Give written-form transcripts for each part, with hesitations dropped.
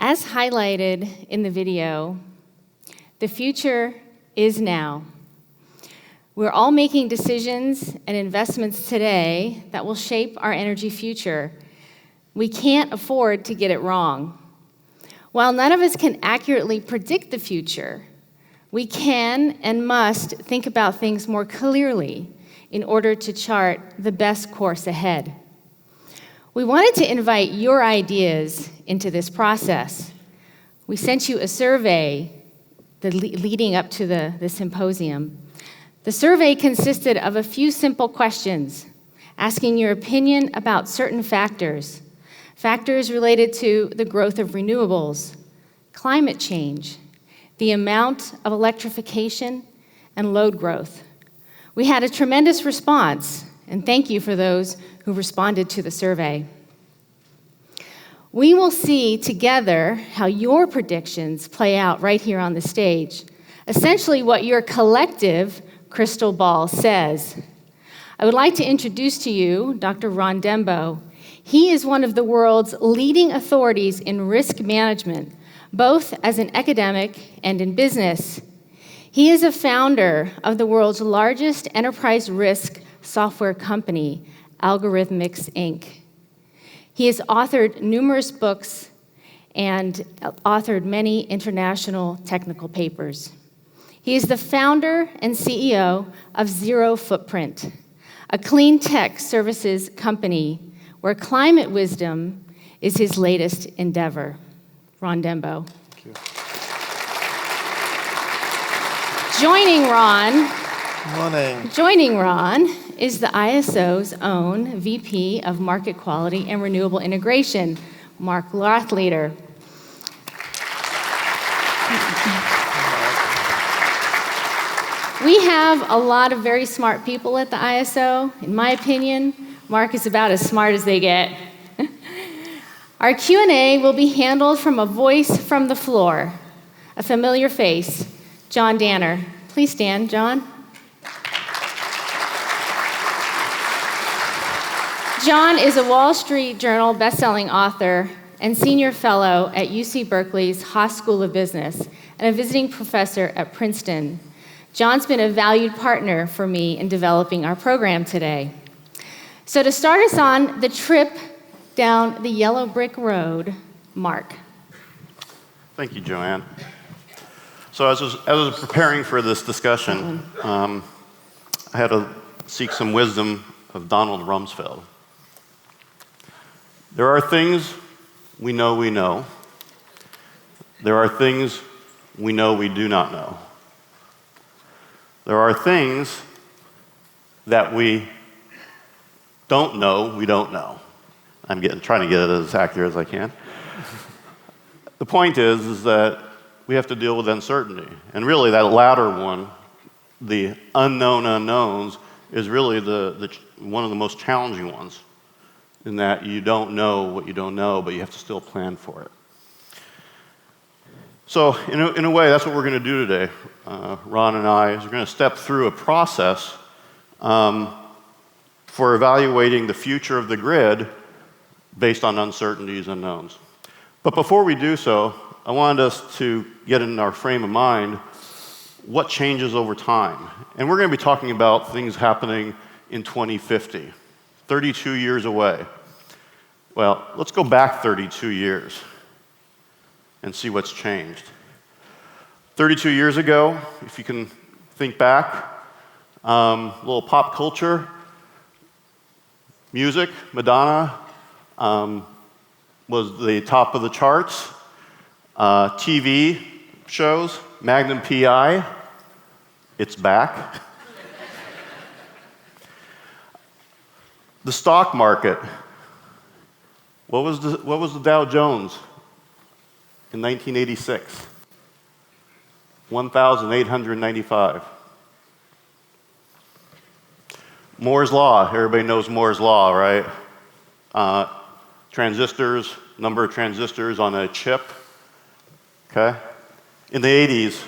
As highlighted in the video, the future is now. We're all making decisions and investments today that will shape our energy future. We can't afford to get it wrong. While none of us can accurately predict the future, we can and must think about things more clearly in order to chart the best course ahead. We wanted to invite your ideas into this process. We sent you a survey leading up to the symposium. The survey consisted of a few simple questions, asking your opinion about certain factors related to the growth of renewables, climate change, the amount of electrification, and load growth. We had a tremendous response, and thank you for those who responded to the survey. We will see together how your predictions play out right here on the stage, essentially what your collective crystal ball says. I would like to introduce to you Dr. Ron Dembo. He is one of the world's leading authorities in risk management, both as an academic and in business. He is a founder of the world's largest enterprise risk software company, Algorithmics, Inc. He has authored numerous books and authored many international technical papers. He is the founder and CEO of Zerofootprint, a clean tech services company where climate wisdom is his latest endeavor. Ron Dembo. Thank you. Joining Ron is the ISO's own VP of Market Quality and Renewable Integration, Mark Rothleder. We have a lot of very smart people at the ISO. In my opinion, Mark is about as smart as they get. Our Q&A will be handled from a voice from the floor, a familiar face, John Danner. Please stand, John. John is a Wall Street Journal best-selling author and senior fellow at UC Berkeley's Haas School of Business and a visiting professor at Princeton. John's been a valued partner for me in developing our program today. So to start us on the trip down the yellow brick road, Mark. Thank you, Joanne. So as I was preparing for this discussion, I had to seek some wisdom of Donald Rumsfeld. There are things we know we know. There are things we know we do not know. There are things that we don't know we don't know. I'm trying to get it as accurate as I can. The point is that we have to deal with uncertainty. And really, that latter one, the unknown unknowns, is really one of the most challenging ones, in that you don't know what you don't know, but you have to still plan for it. So in a way, that's what we're going to do today. Ron and I are going to step through a process for evaluating the future of the grid based on uncertainties and unknowns. But before we do so, I wanted us to get in our frame of mind what changes over time. And we're going to be talking about things happening in 2050, 32 years away. Well, let's go back 32 years and see what's changed. 32 years ago, if you can think back, a little pop culture, music, Madonna, was the top of the charts. TV shows, Magnum PI, it's back. The stock market, what was the Dow Jones in 1986? 1,895. Moore's Law, everybody knows Moore's Law, right? Transistors, number of transistors on a chip, okay? In the 80s,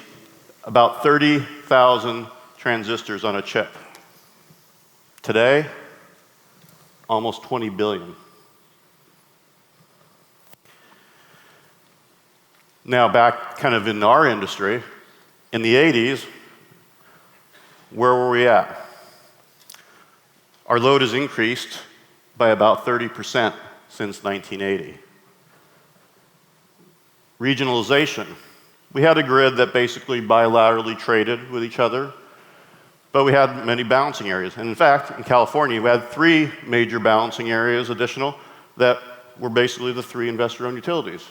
about 30,000 transistors on a chip. Today, almost 20 billion. Now, back kind of in our industry, in the 80s, where were we at? Our load has increased by about 30% since 1980. Regionalization. We had a grid that basically bilaterally traded with each other, but we had many balancing areas. And in fact, in California, we had 3 major balancing areas additional that were basically the 3 investor-owned utilities.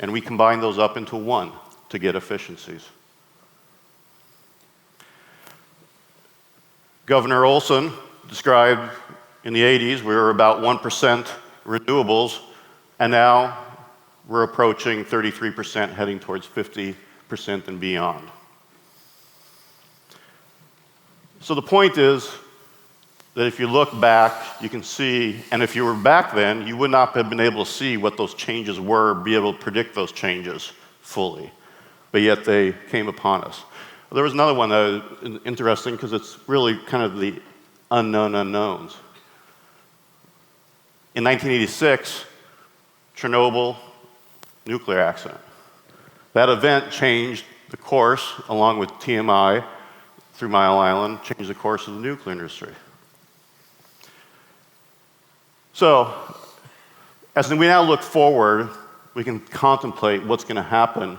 And we combined those up into one to get efficiencies. Governor Olson described in the 80s we were about 1% renewables, and now we're approaching 33%, heading towards 50% and beyond. So the point is that if you look back, you can see, and if you were back then, you would not have been able to see what those changes were, be able to predict those changes fully. But yet they came upon us. There was another one that was interesting because it's really kind of the unknown unknowns. In 1986, Chernobyl nuclear accident. That event changed the course, along with TMI, 3 Mile Island, changed the course of the nuclear industry. So, as we now look forward, we can contemplate what's going to happen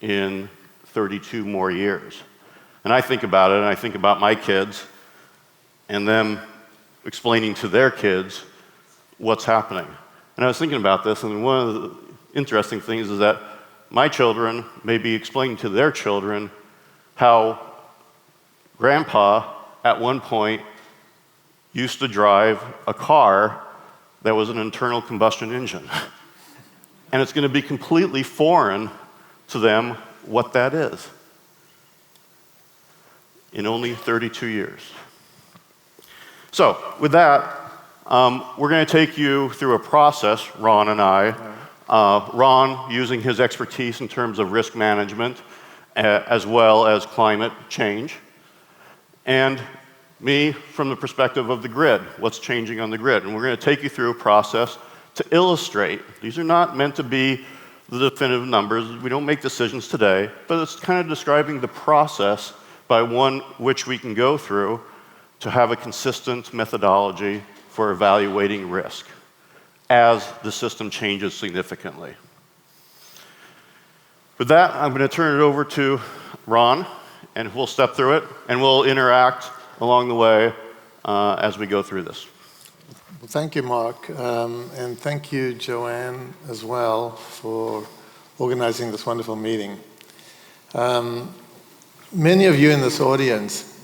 in 32 more years. And I think about it, and I think about my kids, and them explaining to their kids what's happening. And I was thinking about this, and one of the interesting things is that my children may be explaining to their children how Grandpa, at one point, used to drive a car that was an internal combustion engine. And it's going to be completely foreign to them what that is in only 32 years. So, with that, we're going to take you through a process, Ron and I. Ron using his expertise in terms of risk management, as well as climate change, and me from the perspective of the grid, what's changing on the grid. And we're going to take you through a process to illustrate. These are not meant to be the definitive numbers. We don't make decisions today, but it's kind of describing the process by which we can go through to have a consistent methodology for evaluating risk as the system changes significantly. With that, I'm going to turn it over to Ron, and we'll step through it, and we'll interact along the way as we go through this. Well, thank you, Mark, and thank you, Joanne, as well, for organizing this wonderful meeting. Many of you in this audience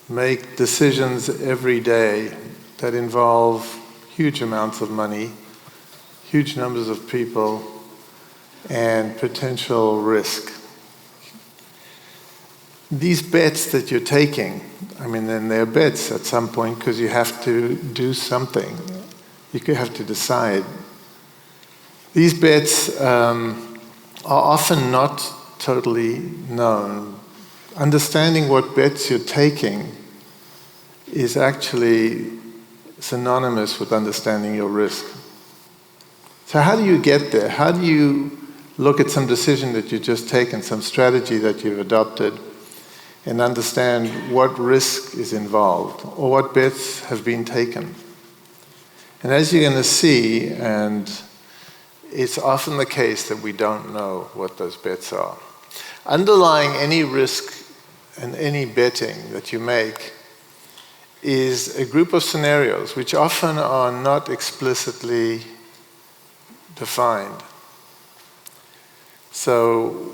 make decisions every day that involve huge amounts of money, huge numbers of people, and potential risk. These bets that you're taking, I mean, then they're bets at some point because you have to do something. You have to decide. These bets are often not totally known. Understanding what bets you're taking is actually synonymous with understanding your risk. So how do you get there? How do you look at some decision that you've just taken, some strategy that you've adopted, and understand what risk is involved or what bets have been taken? And as you're going to see, and it's often the case that we don't know what those bets are. Underlying any risk and any betting that you make is a group of scenarios which often are not explicitly defined. So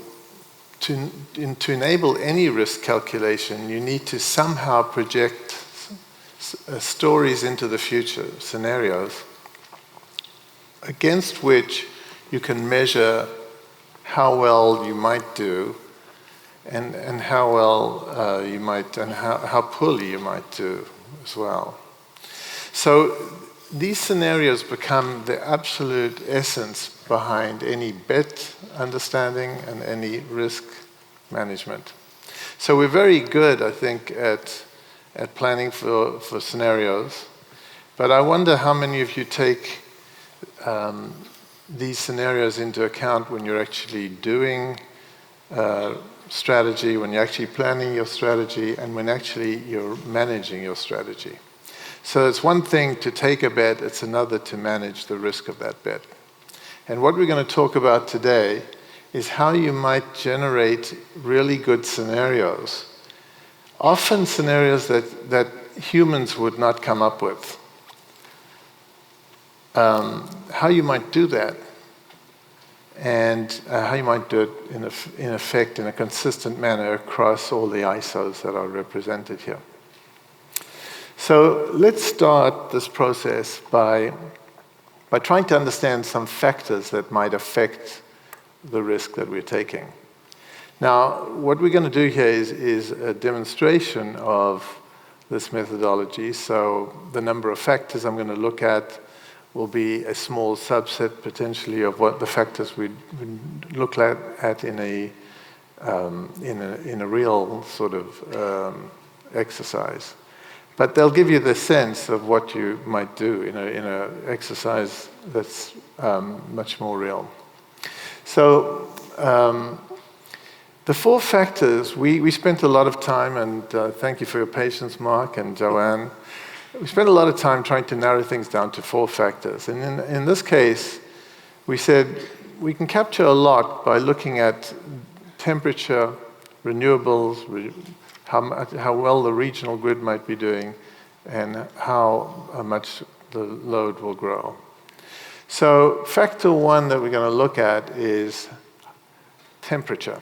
to enable any risk calculation, you need to somehow project stories into the future, scenarios, against which you can measure how well you might do and how well you might, and how poorly you might do as well. So these scenarios become the absolute essence behind any bet understanding and any risk management. So we're very good, I think, at planning for scenarios, but I wonder how many of you take these scenarios into account when you're actually doing strategy, when you're actually planning your strategy, and when actually you're managing your strategy. So it's one thing to take a bet, it's another to manage the risk of that bet. And what we're going to talk about today is how you might generate really good scenarios, often scenarios that humans would not come up with. How you might do that, and how you might do it in effect in a consistent manner across all the ISOs that are represented here. So let's start this process by trying to understand some factors that might affect the risk that we're taking. Now, what we're going to do here is a demonstration of this methodology. So the number of factors I'm going to look at will be a small subset, potentially, of what the factors we look at in a real sort of exercise. But they'll give you the sense of what you might do in an exercise that's much more real. So the four factors, we spent a lot of time, and thank you for your patience, Mark and Joanne. We spent a lot of time trying to narrow things down to four factors. And in this case, we said we can capture a lot by looking at temperature, renewables, how well the regional grid might be doing, and how much the load will grow. So factor one that we're going to look at is temperature.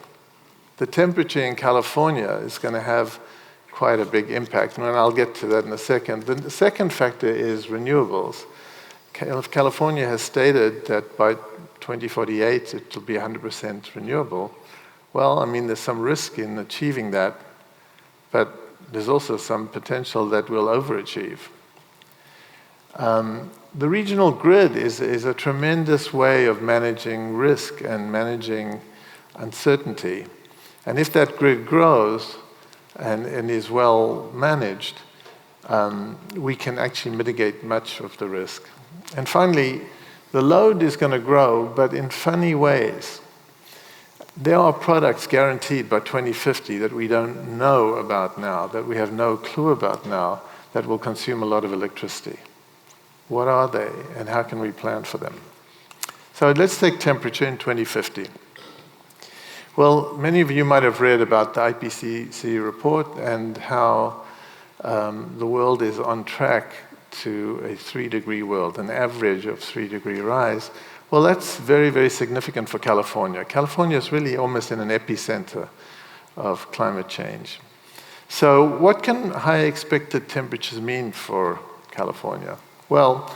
The temperature in California is going to have quite a big impact, and I'll get to that in a second. The second factor is renewables. California has stated that by 2048 it will be 100% renewable. Well, I mean, there's some risk in achieving that, but there's also some potential that we'll overachieve. The regional grid is a tremendous way of managing risk and managing uncertainty. And if that grid grows and is well managed, we can actually mitigate much of the risk. And finally, the load is going to grow, but in funny ways. There are products guaranteed by 2050 that we don't know about now, that we have no clue about now, that will consume a lot of electricity. What are they, and how can we plan for them? So let's take temperature in 2050. Well, many of you might have read about the IPCC report and how the world is on track to a 3-degree world, an average of 3-degree rise. Well, that's very, very significant for California. California is really almost in an epicenter of climate change. So what can high expected temperatures mean for California? Well,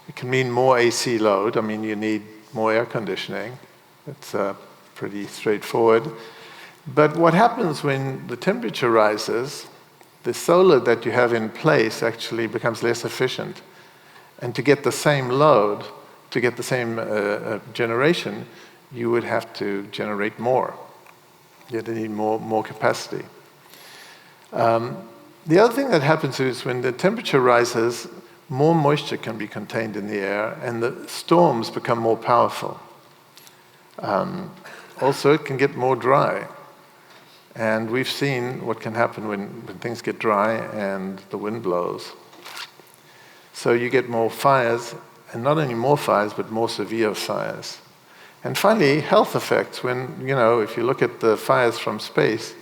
it can mean more AC load. I mean, you need more air conditioning. It's pretty straightforward. But what happens when the temperature rises, the solar that you have in place actually becomes less efficient. And to get the same load, to get the same generation, you would have to generate more. You'd need more capacity. The other thing that happens is when the temperature rises, more moisture can be contained in the air, and the storms become more powerful. Also, it can get more dry. And we've seen what can happen when things get dry and the wind blows. So you get more fires, and not only more fires, but more severe fires. And finally, health effects. When, if you look at the fires from space,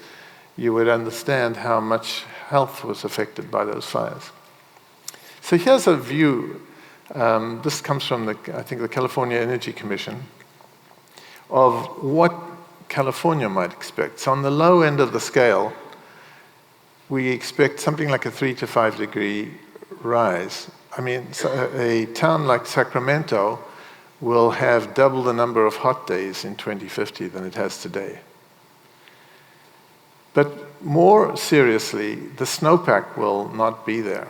you would understand how much health was affected by those fires. So here's a view. This comes from, I think, the California Energy Commission, of what California might expect. So on the low end of the scale, we expect something like a 3 to 5 degree rise. I mean, a town like Sacramento will have double the number of hot days in 2050 than it has today. But more seriously, the snowpack will not be there.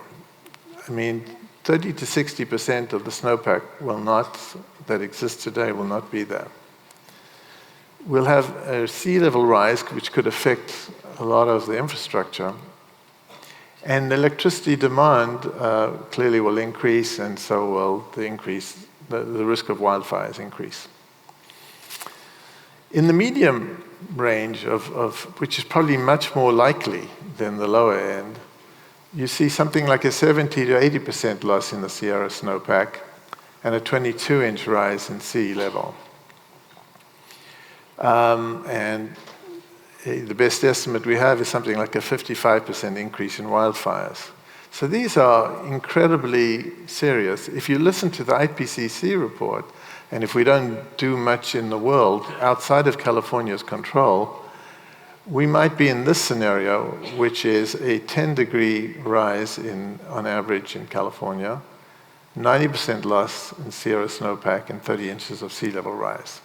I mean, 30 to 60% of the snowpack that exists today will not be there. We'll have a sea level rise, which could affect a lot of the infrastructure. And electricity demand clearly will increase, and so will the increase the risk of wildfires increase. In the medium range which is probably much more likely than the lower end, you see something like a 70 to 80% loss in the Sierra snowpack and a 22-inch rise in sea level. And the best estimate we have is something like a 55% increase in wildfires. So these are incredibly serious. If you listen to the IPCC report, and if we don't do much in the world outside of California's control, we might be in this scenario, which is a 10-degree rise on average in California, 90% loss in Sierra snowpack, and 30 inches of sea level rise.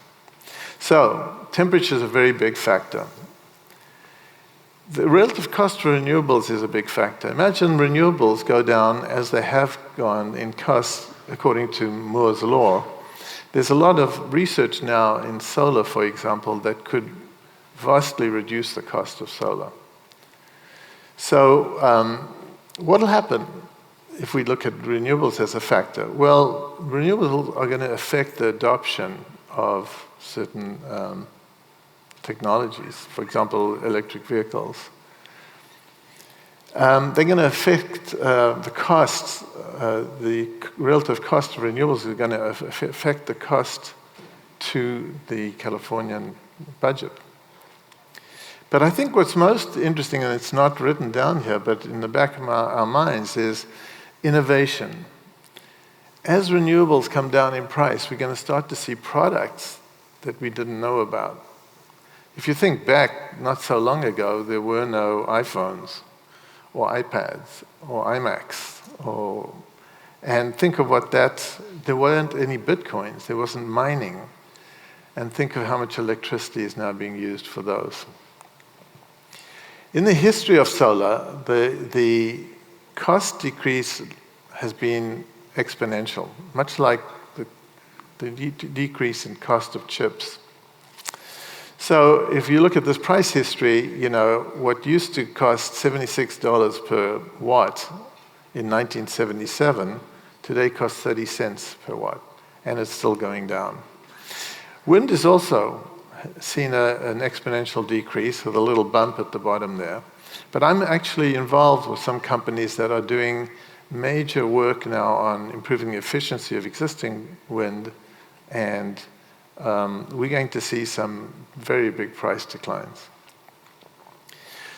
So temperature is a very big factor. The relative cost for renewables is a big factor. Imagine renewables go down as they have gone in cost according to Moore's law. There's a lot of research now in solar, for example, that could vastly reduce the cost of solar. So what will happen if we look at renewables as a factor? Well, renewables are going to affect the adoption of certain technologies, for example, electric vehicles. They're going to affect the costs. The relative cost of renewables is going to affect the cost to the Californian budget. But I think what's most interesting, and it's not written down here, but in the back of our minds, is innovation. As renewables come down in price, we're going to start to see products that we didn't know about. If you think back, not so long ago, there were no iPhones or iPads or iMacs. And think of there weren't any Bitcoins, there wasn't mining. And think of how much electricity is now being used for those. In the history of solar, the cost decrease has been exponential, much like the decrease in cost of chips. So if you look at this price history, what used to cost $76 per watt in 1977, today costs 30 cents per watt, and it's still going down. Wind has also seen an exponential decrease with a little bump at the bottom there. But I'm actually involved with some companies that are doing major work now on improving the efficiency of existing wind, and we're going to see some very big price declines.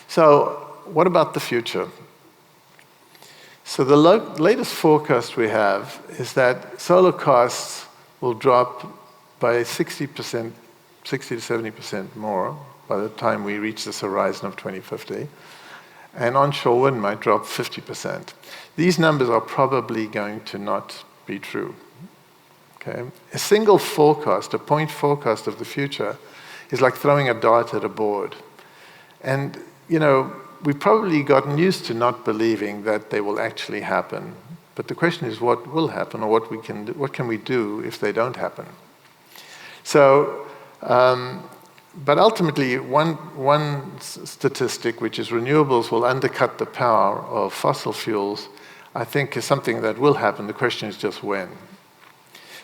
So what about the future? So the latest forecast we have is that solar costs will drop by 60 to 70% more by the time we reach this horizon of 2050. And onshore wind might drop 50%. These numbers are probably going to not be true. Okay? A single forecast, a point forecast of the future, is like throwing a dart at a board. And, we've probably gotten used to not believing that they will actually happen. But the question is, what will happen, or what can we do if they don't happen? So, but ultimately, one statistic, which is renewables will undercut the power of fossil fuels, I think is something that will happen. The question is just when.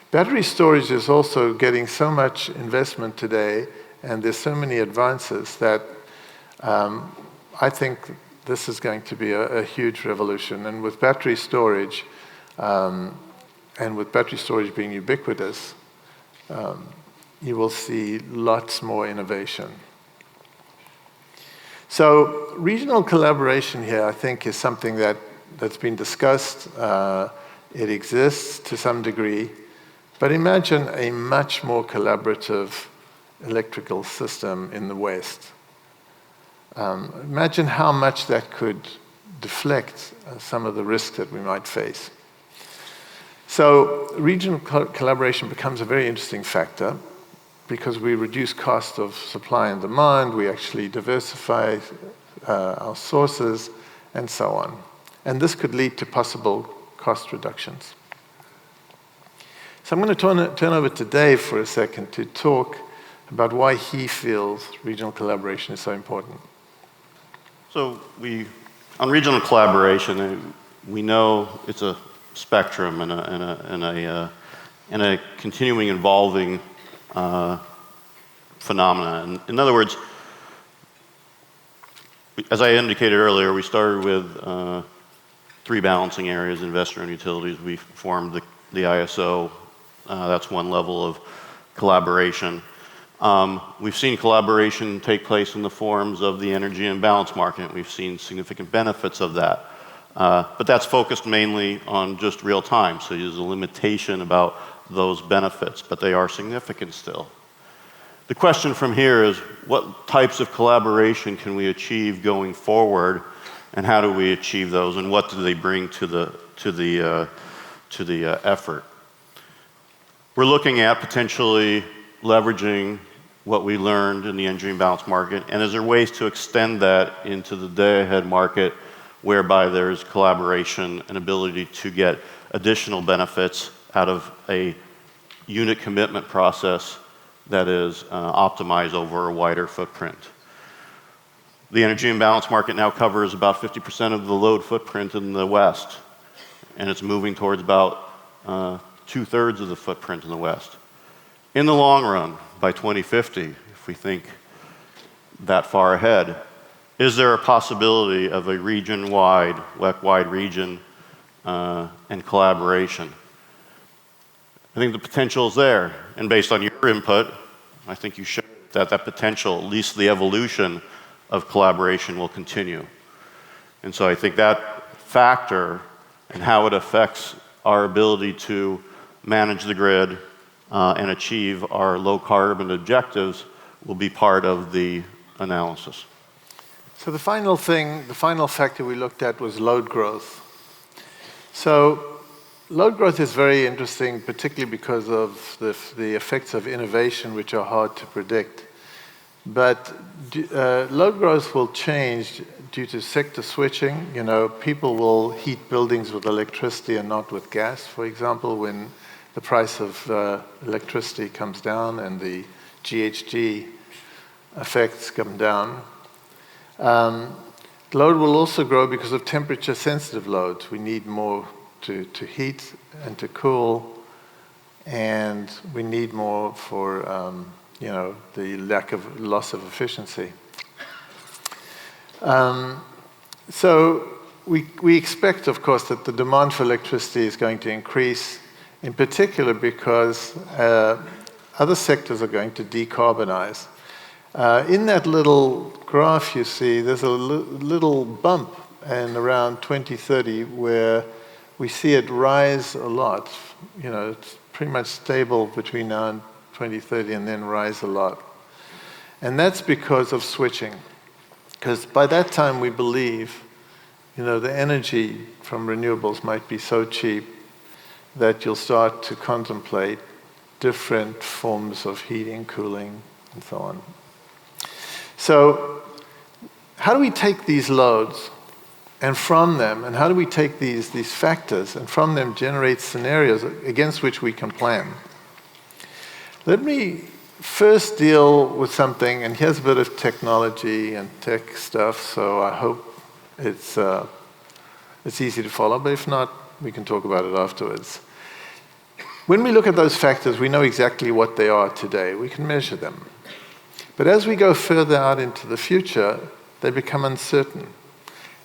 Battery storage is also getting so much investment today, and there's so many advances that I think this is going to be a huge revolution. And with battery storage, and with battery storage being ubiquitous, you will see lots more innovation. So regional collaboration here, I think, is something that's been discussed. It exists to some degree. But imagine a much more collaborative electrical system in the West. Imagine how much that could deflect some of the risks that we might face. So regional collaboration becomes a very interesting factor because we reduce cost of supply and demand, we actually diversify our sources, and so on. And this could lead to possible cost reductions. So I'm going to turn over to Dave for a second to talk about why he feels regional collaboration is so important. So on regional collaboration, we know it's a spectrum and and a continuing evolving phenomena. In other words, as I indicated earlier, we started with 3 balancing areas, investor and utilities. We formed the ISO. That's one level of collaboration. We've seen collaboration take place in the forms of the energy imbalance market. We've seen significant benefits of that. But that's focused mainly on just real time, so there's a limitation about those benefits, but they are significant still. The question from here is, what types of collaboration can we achieve going forward, and how do we achieve those, and what do they bring to the effort? We're looking at potentially leveraging what we learned in the energy imbalance market, and is there ways to extend that into the day-ahead market whereby there's collaboration and ability to get additional benefits out of a unit commitment process that is optimized over a wider footprint. The energy imbalance market now covers about 50% of the load footprint in the West, and it's moving towards about 2/3 of the footprint in the West. In the long run, by 2050, if we think that far ahead, is there a possibility of a region-wide, WEC-wide region and collaboration? I think the potential is there, and based on your input, I think you showed that potential, at least the evolution of collaboration, will continue. And so I think that factor and how it affects our ability to manage the grid and achieve our low carbon objectives will be part of the analysis. So the final factor we looked at was load growth. So load growth is very interesting, particularly because of the effects of innovation, which are hard to predict. But load growth will change due to sector switching. You know, people will heat buildings with electricity and not with gas, for example, when the price of electricity comes down and the GHG effects come down. Load will also grow because of temperature-sensitive loads. We need more to heat and to cool, and we need more for the loss of efficiency. So we expect, of course, that the demand for electricity is going to increase, in particular because other sectors are going to decarbonize. In that little graph you see, there's a little bump in around 2030 where we see it rise a lot. You know, it's pretty much stable between now and 2030 and then rise a lot. And that's because of switching. Because by that time we believe, the energy from renewables might be so cheap that you'll start to contemplate different forms of heating, cooling, and so on. So how do we take these loads and from them, and how do we take these factors and from them generate scenarios against which we can plan? Let me first deal with something, and here's a bit of technology and tech stuff, so I hope it's easy to follow, but if not, we can talk about it afterwards. When we look at those factors, we know exactly what they are today. We can measure them. But as we go further out into the future, they become uncertain.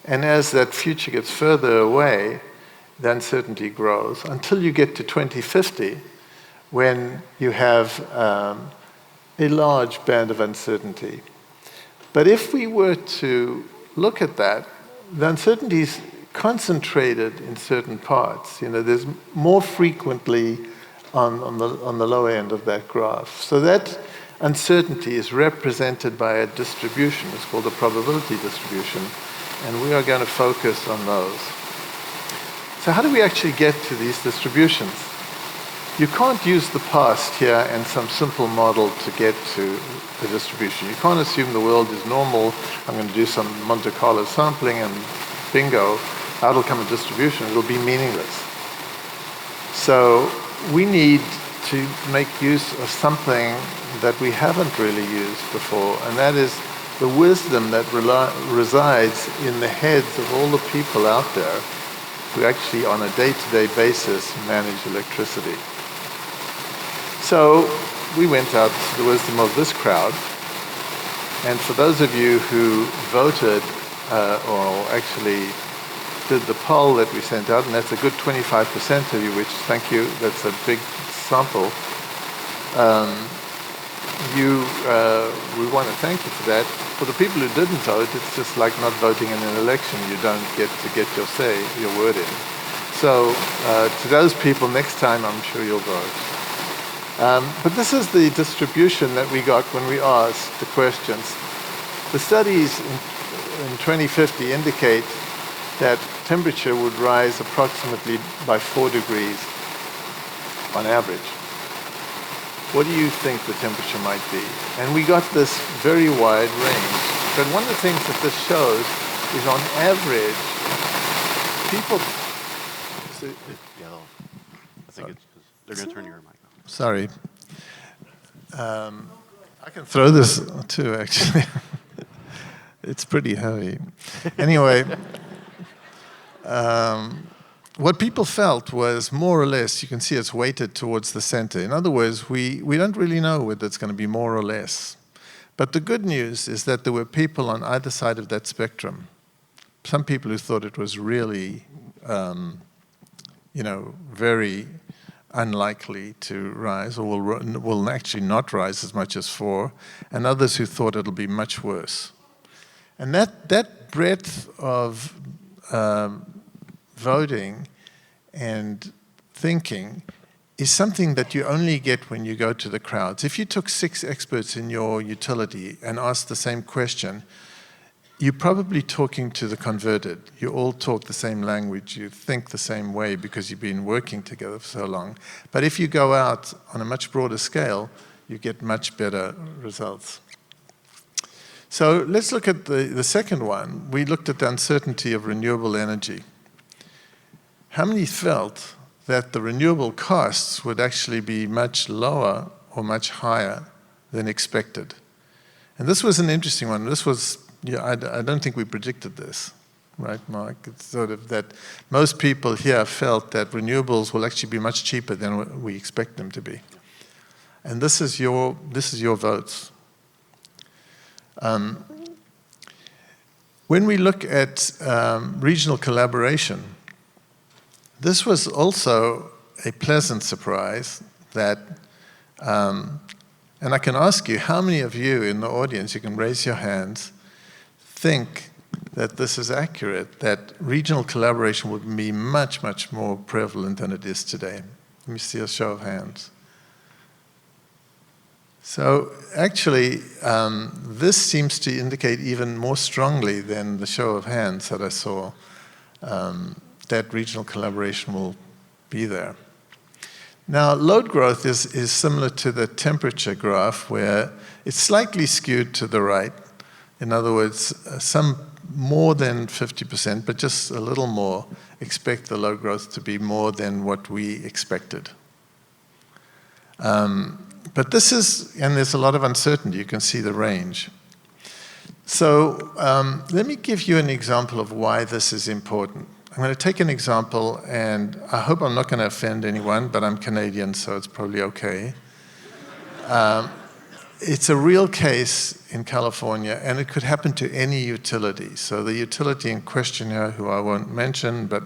And as that future gets further away, the uncertainty grows until you get to 2050, when you have a large band of uncertainty. But if we were to look at that, the uncertainty is concentrated in certain parts. There's more frequently on the lower end of that graph. So that uncertainty is represented by a distribution. It's called a probability distribution, and we are going to focus on those. So how do we actually get to these distributions? You can't use the past here and some simple model to get to the distribution. You can't assume the world is normal. I'm going to do some Monte Carlo sampling and bingo, out will come a distribution. It'll be meaningless. So we need to make use of something that we haven't really used before, and that is the wisdom that resides in the heads of all the people out there who actually on a day-to-day basis manage electricity. So we went out to the wisdom of this crowd. And for those of you who voted, or actually did the poll that we sent out, and that's a good 25% of you, which, thank you, that's a big sample. We want to thank you for that. For the people who didn't vote, it's just like not voting in an election. You don't get to get your say, your word in. So to those people, next time I'm sure you'll vote. But this is the distribution that we got when we asked the questions. The studies in 2050 indicate that temperature would rise approximately by 4 degrees on average. What do you think the temperature might be? And we got this very wide range. But one of the things that this shows is on average, people... I think it's because they're going to turn your mic on. Sorry. I can throw this too, actually. It's pretty heavy. Anyway, what people felt was more or less, you can see it's weighted towards the center. In other words, we don't really know whether it's going to be more or less. But the good news is that there were people on either side of that spectrum. Some people who thought it was really, very unlikely to rise, or will actually not rise as much as 4, and others who thought it'll be much worse. And that breadth of voting and thinking is something that you only get when you go to the crowds. If you took 6 experts in your utility and asked the same question, you're probably talking to the converted. You all talk the same language, you think the same way because you've been working together for so long. But if you go out on a much broader scale, you get much better results. So let's look at the second one. We looked at the uncertainty of renewable energy. How many felt that the renewable costs would actually be much lower or much higher than expected? And this was an interesting one. This was, I don't think we predicted this, right, Mark? It's sort of that most people here felt that renewables will actually be much cheaper than we expect them to be. And this is your votes. When we look at regional collaboration, this was also a pleasant surprise that, and I can ask you, how many of you in the audience, you can raise your hands, think that this is accurate, that regional collaboration would be much, much more prevalent than it is today? Let me see a show of hands. So actually, this seems to indicate even more strongly than the show of hands that I saw, that regional collaboration will be there. Now, load growth is similar to the temperature graph, where it's slightly skewed to the right. In other words, some more than 50%, but just a little more, expect the load growth to be more than what we expected. But this is, and there's a lot of uncertainty. You can see the range. So let me give you an example of why this is important. I'm going to take an example, and I hope I'm not going to offend anyone, but I'm Canadian, so it's probably okay. It's a real case in California, and it could happen to any utility. So the utility in question here, who I won't mention, but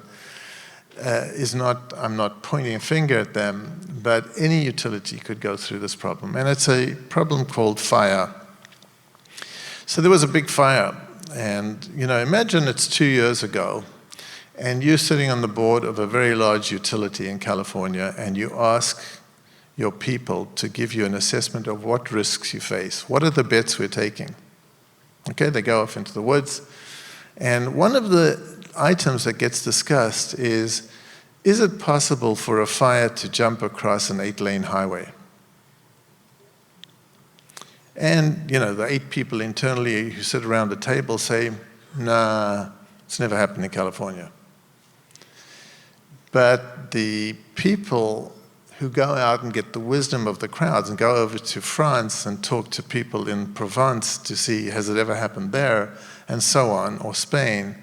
I'm not pointing a finger at them, but any utility could go through this problem. And it's a problem called fire. So there was a big fire, and imagine it's 2 years ago, and you're sitting on the board of a very large utility in California, and you ask your people to give you an assessment of what risks you face. What are the bets we're taking? Okay, they go off into the woods, and one of the items that gets discussed is it possible for a fire to jump across an 8-lane highway? And, the 8 people internally who sit around the table say, nah, it's never happened in California. But the people who go out and get the wisdom of the crowds and go over to France and talk to people in Provence to see, has it ever happened there, and so on, or Spain,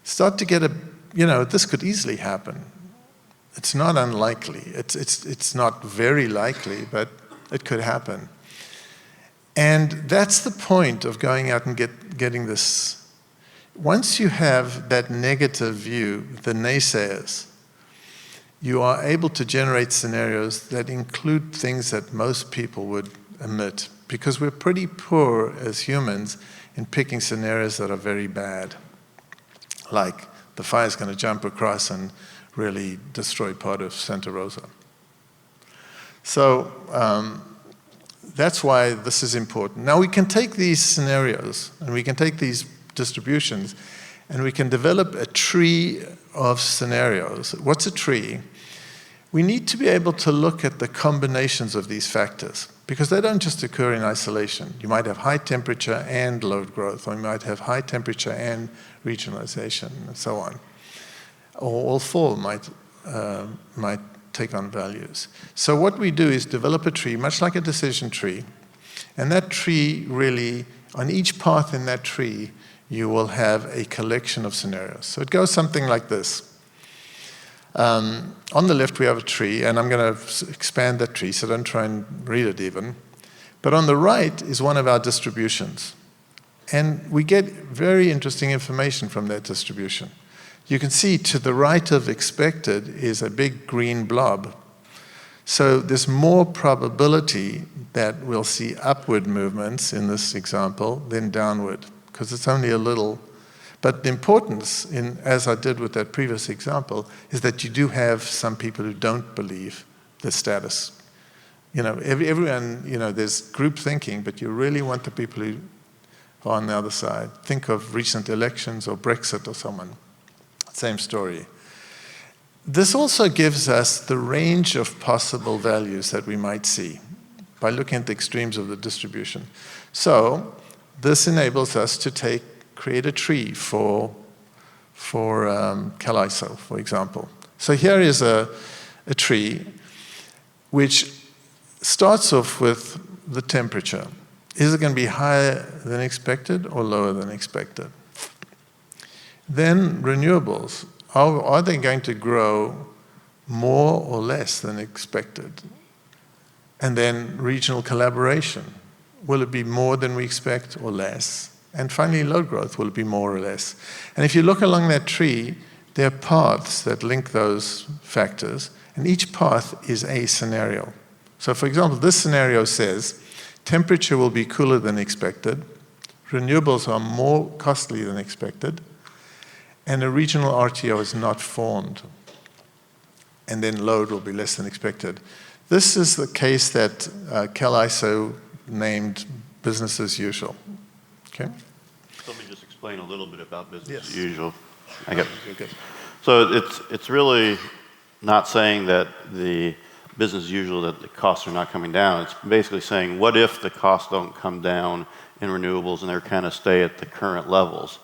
start to get this could easily happen. It's not unlikely. It's not very likely, but it could happen. And that's the point of going out and getting this. Once you have that negative view, the naysayers, you are able to generate scenarios that include things that most people would omit, because we're pretty poor as humans in picking scenarios that are very bad, like the fire's going to jump across and really destroy part of Santa Rosa. So that's why this is important. Now we can take these scenarios and we can take these distributions and we can develop a tree of scenarios. What's a tree? We need to be able to look at the combinations of these factors, because they don't just occur in isolation. You might have high temperature and load growth, or you might have high temperature and regionalization, and so on. Or all four might take on values. So what we do is develop a tree, much like a decision tree, and that tree really, on each path in that tree, you will have a collection of scenarios. So it goes something like this. On the left we have a tree, and I'm going to expand that tree, so don't try and read it even. But on the right is one of our distributions. And we get very interesting information from that distribution. You can see to the right of expected is a big green blob. So there's more probability that we'll see upward movements in this example than downward, because it's only a little. But the importance, as I did with that previous example, is that you do have some people who don't believe the status. You know, everyone, you know, there's group thinking, but you really want the people who are on the other side. Think of recent elections or Brexit or someone. Same story. This also gives us the range of possible values that we might see by looking at the extremes of the distribution. So this enables us to create a tree for CalISO, for example. So here is a tree which starts off with the temperature. Is it going to be higher than expected or lower than expected? Then renewables. Are they going to grow more or less than expected? And then regional collaboration. Will it be more than we expect or less? And finally, load growth. Will it be more or less? And if you look along that tree, there are paths that link those factors, and each path is a scenario. So for example, this scenario says temperature will be cooler than expected, renewables are more costly than expected, and a regional RTO is not formed. And then load will be less than expected. This is the case that CalISO named business as usual. Okay? Let me just explain a little bit about business as Yes. usual. Okay. So it's really not saying that the business as usual, that the costs are not coming down. It's basically saying, what if the costs don't come down in renewables and they kind of stay at the current levels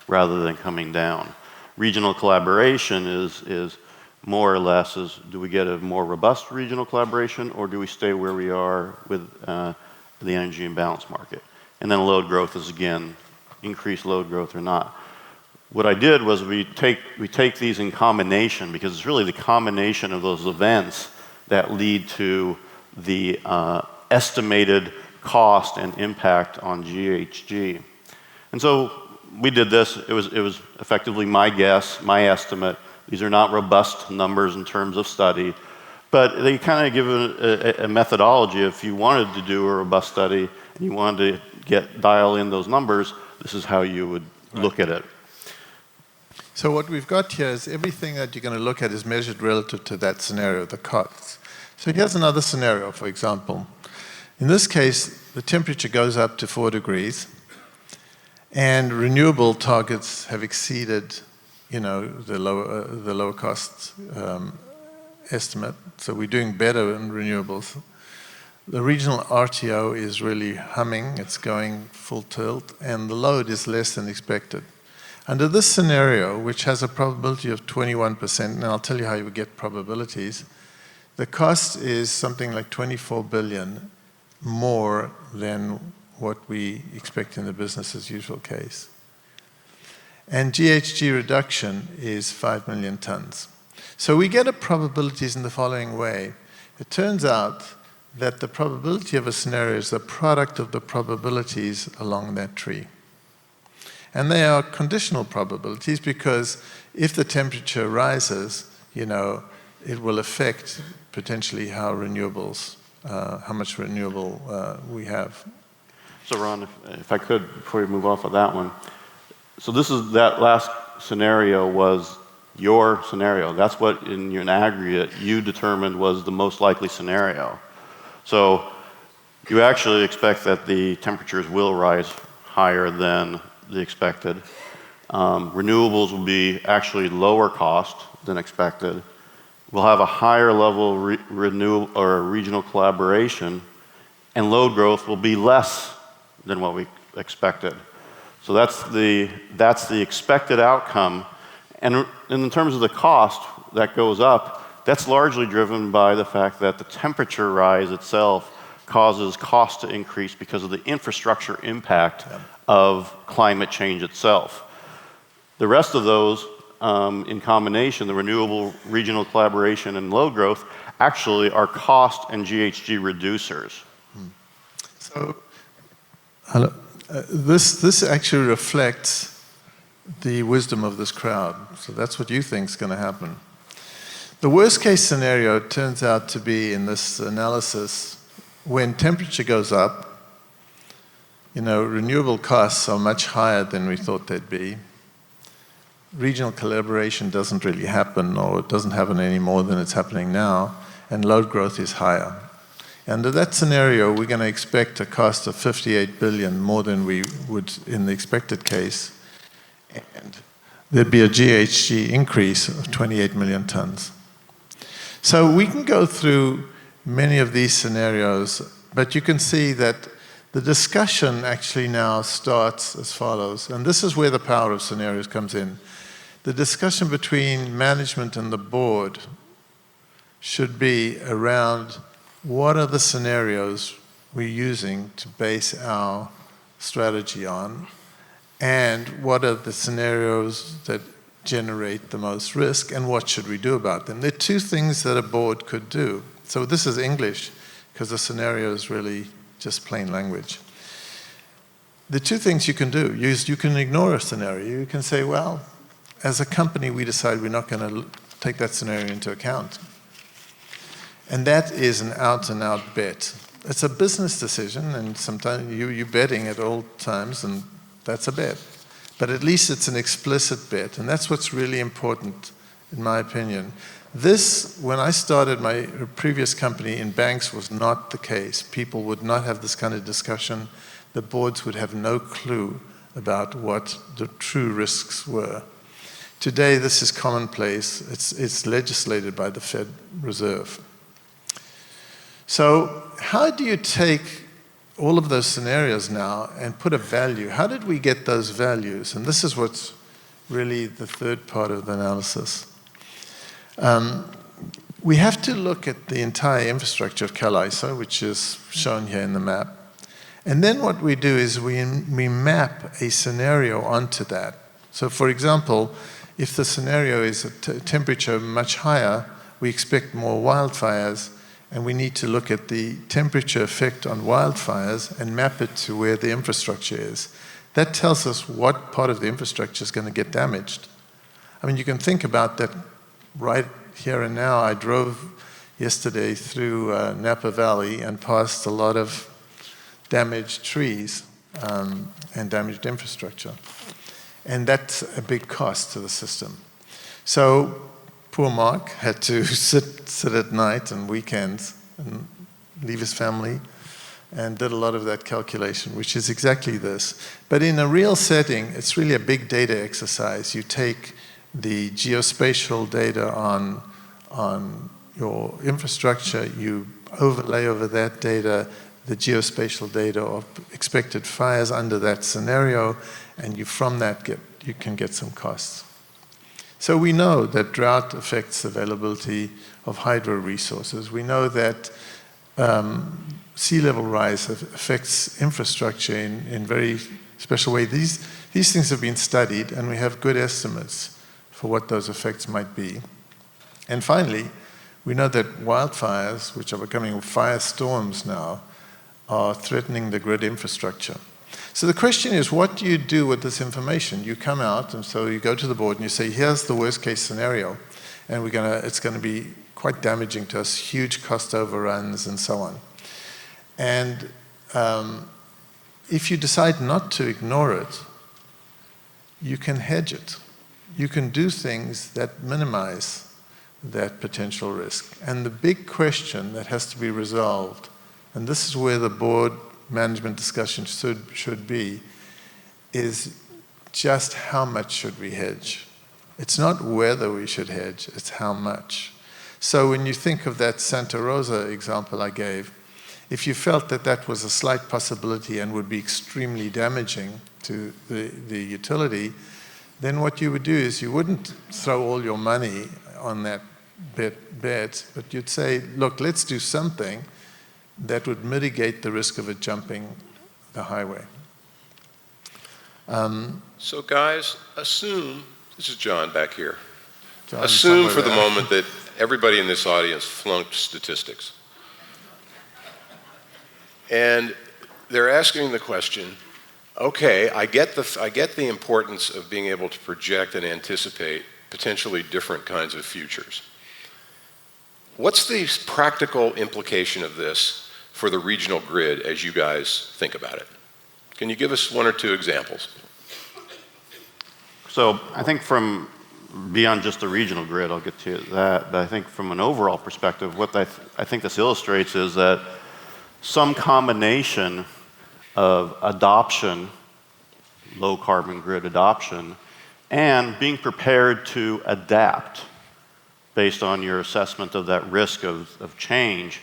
rather than coming down? Regional collaboration is more or less, do we get a more robust regional collaboration, or do we stay where we are with the energy imbalance market? And then load growth is, again, increased load growth or not. What I did was we take these in combination, because it's really the combination of those events that lead to the estimated cost and impact on GHG. And so we did this. It was effectively my guess, my estimate. These are not robust numbers in terms of study, but they kind of give a methodology. If you wanted to do a robust study and you wanted to dial in those numbers, this is how you would look at it. So what we've got here is everything that you're going to look at is measured relative to that scenario, the costs. So here's another scenario, for example. In this case, the temperature goes up to 4 degrees, and renewable targets have exceeded, the lower cost estimate. So we're doing better in renewables. The regional RTO is really humming. It's going full tilt, and the load is less than expected. Under this scenario, which has a probability of 21%, and I'll tell you how you get probabilities, the cost is something like 24 billion more than what we expect in the business as usual case. And GHG reduction is 5 million tons. So we get a probabilities in the following way. It turns out that the probability of a scenario is the product of the probabilities along that tree. And they are conditional probabilities because if the temperature rises, you know, it will affect potentially how much renewable we have. So Ron, if I could, before we move off of that one. So that last scenario was your scenario. That's what in an aggregate you determined was the most likely scenario. So you actually expect that the temperatures will rise higher than the expected. Renewables will be actually lower cost than expected. We'll have a higher level of renewable or regional collaboration, and load growth will be less than what we expected. So that's the expected outcome. And in terms of the cost that goes up, that's largely driven by the fact that the temperature rise itself causes cost to increase because of the infrastructure impact of climate change itself. The rest of those, in combination, the renewable, regional collaboration, and load growth, actually are cost and GHG reducers. So, this actually reflects the wisdom of this crowd. So that's what you think is going to happen. The worst case scenario turns out to be in this analysis when temperature goes up, you know, renewable costs are much higher than we thought they'd be. Regional collaboration doesn't really happen, or it doesn't happen any more than it's happening now, and load growth is higher. Under that scenario, we're going to expect a cost of 58 billion more than we would in the expected case, and there'd be a GHG increase of 28 million tons. So we can go through many of these scenarios, but you can see that the discussion actually now starts as follows, and this is where the power of scenarios comes in. The discussion between management and the board should be around what are the scenarios we're using to base our strategy on, and what are the scenarios that generate the most risk, and what should we do about them? There are two things that a board could do. So this is English, because the scenario is really just plain language. The two things you can do is you can ignore a scenario. You can say, well, as a company, we decide we're not going to take that scenario into account. And that is an out-and-out bet. It's a business decision, and sometimes you're betting at all times, and that's a bet. But at least it's an explicit bet, and that's what's really important, in my opinion. This, when I started my previous company in banks, was not the case. People would not have this kind of discussion. The boards would have no clue about what the true risks were. Today, this is commonplace. It's legislated by the Fed Reserve. So how do you take all of those scenarios now and put a value? How did we get those values? And this is what's really the third part of the analysis. We have to look at the entire infrastructure of CalISO, which is shown here in the map. And then what we do is we map a scenario onto that. So for example, if the scenario is a temperature much higher, we expect more wildfires, and we need to look at the temperature effect on wildfires and map it to where the infrastructure is. That tells us what part of the infrastructure is going to get damaged. I mean, you can think about that right here and now. I drove yesterday through Napa Valley and passed a lot of damaged trees and damaged infrastructure. And that's a big cost to the system. So poor Mark had to sit at night and weekends and leave his family and did a lot of that calculation, which is exactly this. But in a real setting, it's really a big data exercise. You take the geospatial data on your infrastructure, you overlay over that data the geospatial data of expected fires under that scenario, and from that you can get some costs. So we know that drought affects availability of hydro resources. We know that sea level rise affects infrastructure in very special ways. These things have been studied, and we have good estimates for what those effects might be. And finally, we know that wildfires, which are becoming firestorms now, are threatening the grid infrastructure. So the question is, what do you do with this information? You come out, and so you go to the board and you say, here's the worst case scenario, and it's going to be quite damaging to us, huge cost overruns and so on. And if you decide not to ignore it, you can hedge it. You can do things that minimize that potential risk. And the big question that has to be resolved, and this is where the board management discussion should be, is just how much should we hedge? It's not whether we should hedge, it's how much. So when you think of that Santa Rosa example I gave, if you felt that that was a slight possibility and would be extremely damaging to the utility, then what you would do is you wouldn't throw all your money on that bet, but you'd say, look, let's do something that would mitigate the risk of it jumping the highway. So guys, assume, this is John back here, John, assume for the somewhere moment that everybody in this audience flunked statistics. And they're asking the question, okay, I get the importance of being able to project and anticipate potentially different kinds of futures. What's the practical implication of this for the regional grid as you guys think about it? Can you give us one or two examples? So I think from beyond just the regional grid, I'll get to that, but I think from an overall perspective, what I think this illustrates is that some combination of adoption, low carbon grid adoption, and being prepared to adapt based on your assessment of that risk of change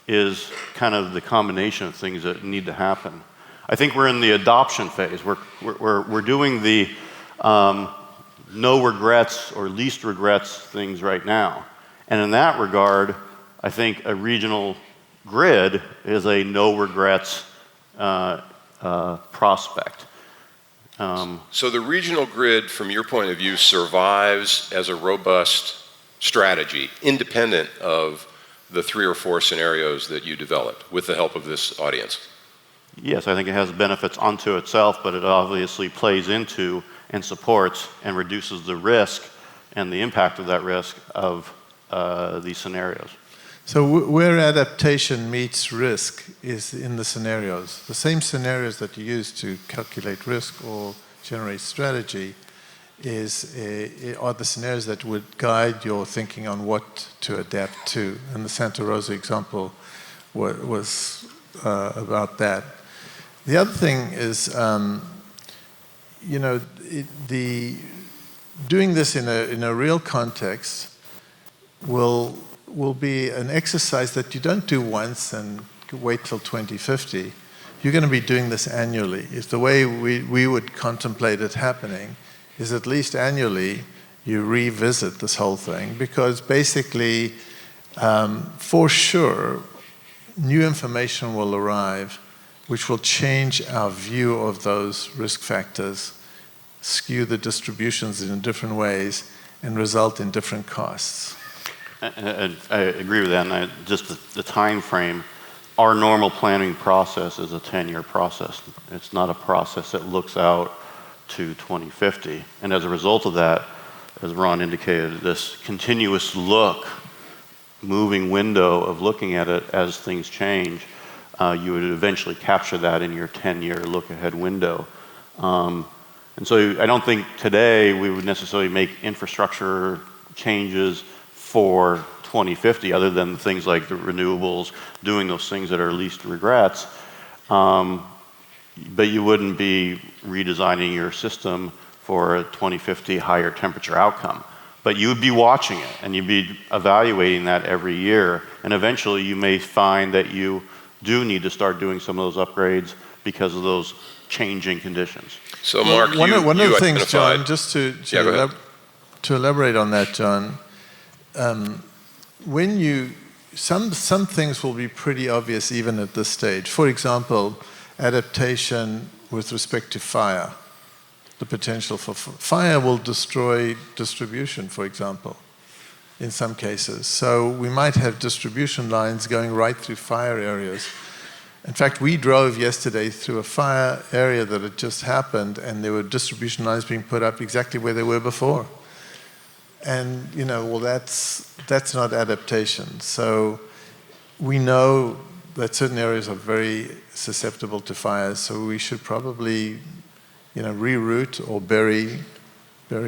is kind of the combination of things that need to happen. I think we're in the adoption phase. We're doing the no regrets or least regrets things right now. And in that regard, I think a regional grid is a no regrets prospect. So the regional grid, from your point of view, survives as a robust strategy, independent of the 3 or 4 scenarios that you developed with the help of this audience. Yes, I think it has benefits unto itself, but it obviously plays into and supports and reduces the risk and the impact of that risk of these scenarios. So where adaptation meets risk is in the scenarios. The same scenarios that you use to calculate risk or generate strategy are the scenarios that would guide your thinking on what to adapt to. And the Santa Rosa example was about that. The other thing is, doing this in a real context will be an exercise that you don't do once and wait till 2050. You're going to be doing this annually. It's the way we would contemplate it happening is at least annually you revisit this whole thing, because basically, for sure, new information will arrive which will change our view of those risk factors, skew the distributions in different ways, and result in different costs. And I agree with that, and just the time frame. Our normal planning process is a 10-year process. It's not a process that looks out to 2050. And as a result of that, as Ron indicated, this continuous look, moving window of looking at it as things change, you would eventually capture that in your 10-year look-ahead window. And so I don't think today we would necessarily make infrastructure changes for 2050, other than things like the renewables, doing those things that are least regrets. But you wouldn't be redesigning your system for a 2050 higher temperature outcome. But you would be watching it, and you'd be evaluating that every year. And eventually you may find that you do need to start doing some of those upgrades because of those changing conditions. So Mark, one of the things, John, just to elaborate on that, John, some things will be pretty obvious even at this stage. For example, adaptation with respect to fire. The potential for fire will destroy distribution, for example. in some cases. So we might have distribution lines going right through fire areas. In fact, we drove yesterday through a fire area that had just happened, and there were distribution lines being put up exactly where they were before. And, well, that's not adaptation. So we know that certain areas are very susceptible to fires, so we should probably, reroute or bury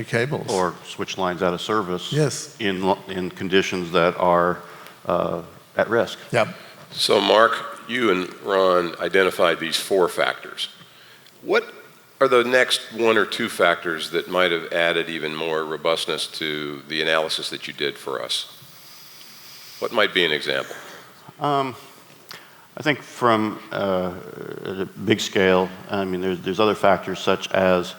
cables. Or switch lines out of service. Yes. In conditions that are at risk. Yeah. So, Mark, you and Ron identified these 4 factors. What are the next 1 or 2 factors that might have added even more robustness to the analysis that you did for us? What might be an example? I think from a big scale, there's other factors such as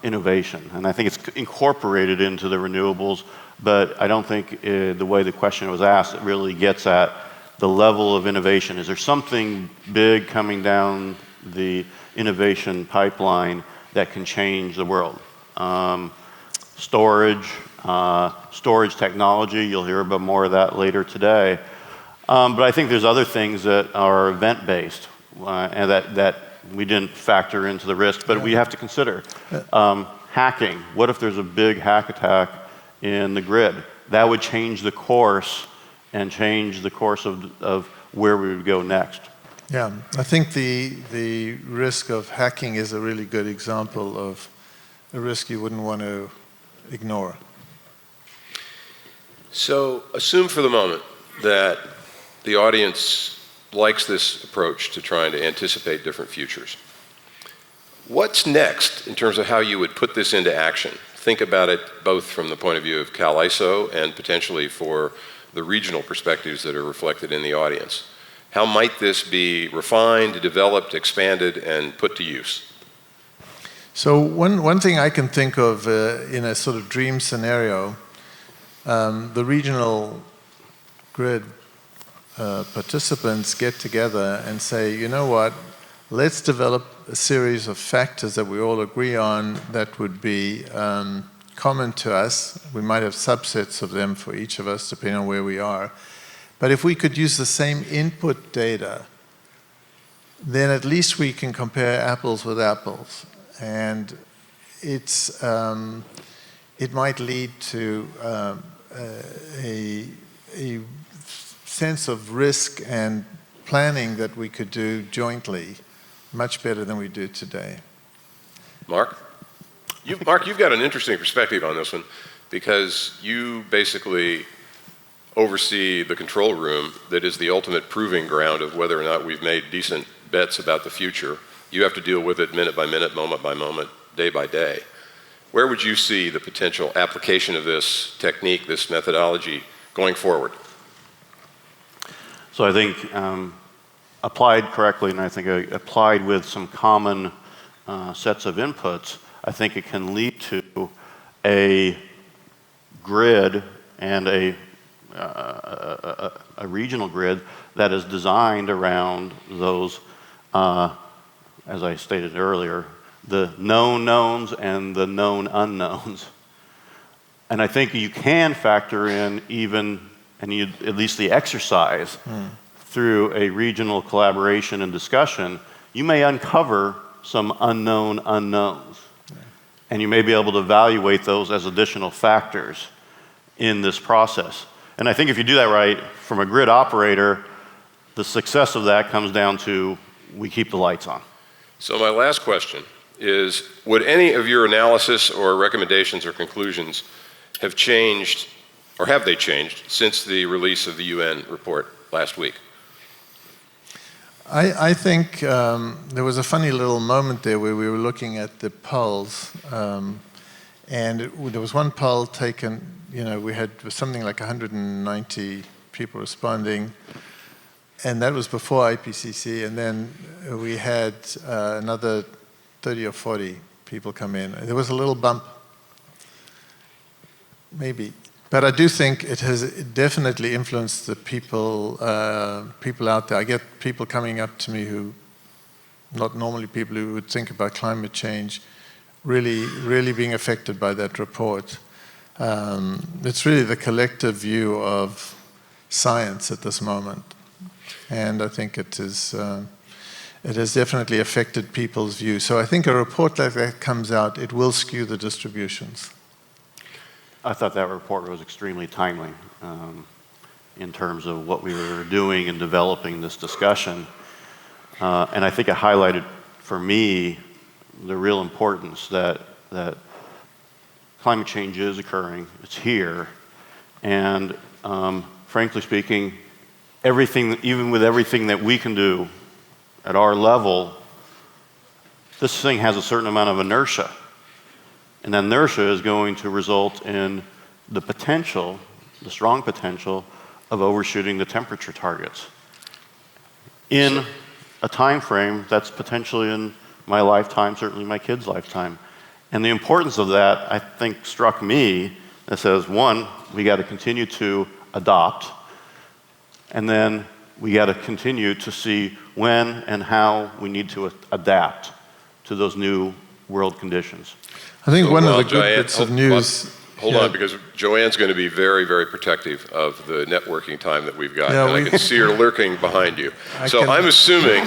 innovation, and I think it's incorporated into the renewables, but I don't think the way the question was asked, it really gets at the level of innovation. Is there something big coming down the innovation pipeline that can change the world? Storage technology, you'll hear about more of that later today. But I think there's other things that are event-based and that we didn't factor into the risk, but we have to consider. Hacking. What if there's a big hack attack in the grid? That would change the course of where we would go next. Yeah, I think the risk of hacking is a really good example of a risk you wouldn't want to ignore. So assume for the moment that the audience likes this approach to trying to anticipate different futures. What's next in terms of how you would put this into action? Think about it both from the point of view of CalISO and potentially for the regional perspectives that are reflected in the audience. How might this be refined, developed, expanded, and put to use? So one thing I can think of in a sort of dream scenario, the regional grid participants get together and say, you know what, let's develop a series of factors that we all agree on that would be common to us. We might have subsets of them for each of us, depending on where we are. But if we could use the same input data, then at least we can compare apples with apples. And it might lead to a sense of risk and planning that we could do jointly much better than we do today. Mark? You've got an interesting perspective on this one because you basically oversee the control room that is the ultimate proving ground of whether or not we've made decent bets about the future. You have to deal with it minute by minute, moment by moment, day by day. Where would you see the potential application of this technique, this methodology, going forward? So I think applied correctly, and I think applied with some common sets of inputs, I think it can lead to a grid and a regional grid that is designed around those, as I stated earlier, the known knowns and the known unknowns. And I think you can factor in at least the exercise through a regional collaboration and discussion, you may uncover some unknown unknowns. And you may be able to evaluate those as additional factors in this process. And I think if you do that right, from a grid operator, the success of that comes down to we keep the lights on. So my last question is, would any of your analysis or recommendations or conclusions have changed, or have they changed, since the release of the UN report last week? I think there was a funny little moment there where we were looking at the polls, and there was one poll taken, we had something like 190 people responding, and that was before IPCC, and then we had another 30 or 40 people come in. There was a little bump, maybe. But I do think it has definitely influenced the people out there. I get people coming up to me who, not normally people who would think about climate change, really being affected by that report. It's really the collective view of science at this moment. And I think it has definitely affected people's view. So I think a report like that comes out, it will skew the distributions. I thought that report was extremely timely in terms of what we were doing in developing this discussion. And I think it highlighted for me the real importance that climate change is occurring. It's here. And frankly speaking, even with everything that we can do at our level, this thing has a certain amount of inertia. And that inertia is going to result in the potential, the strong potential, of overshooting the temperature targets in a time frame that's potentially in my lifetime, certainly my kids' lifetime. And the importance of that, I think, struck me that says, one, we got to continue to adopt, and then we got to continue to see when and how we need to adapt to those new world conditions. I think one of the good bits of news... Hold on, because Joanne's going to be very, very protective of the networking time that we've got. Yeah, and I can see her lurking behind you. I'm assuming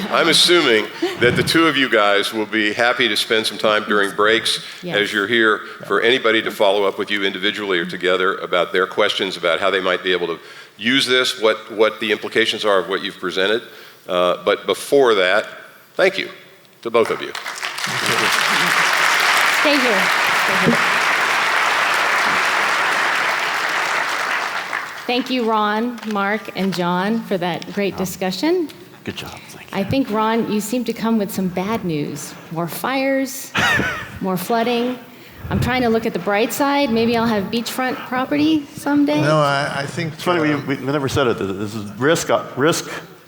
that the two of you guys will be happy to spend some time during breaks as you're here for anybody to follow up with you individually or together about their questions about how they might be able to use this, what the implications are of what you've presented. But before that, thank you to both of you. Stay here. Thank you, Ron, Mark, and John, for that great discussion. Good job. Thank you. I think, Ron, you seem to come with some bad news. More fires, more flooding. I'm trying to look at the bright side. Maybe I'll have beachfront property someday. No, I think... It's funny, we never said it. This is risk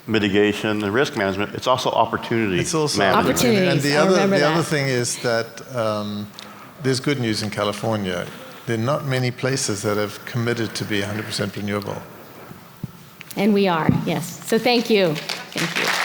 mitigation and risk management. It's also opportunity It's also management. Opportunities. And the remember that. other thing is that there's good news in California. There are not many places that have committed to be 100% renewable. And we are, yes. So thank you. Thank you.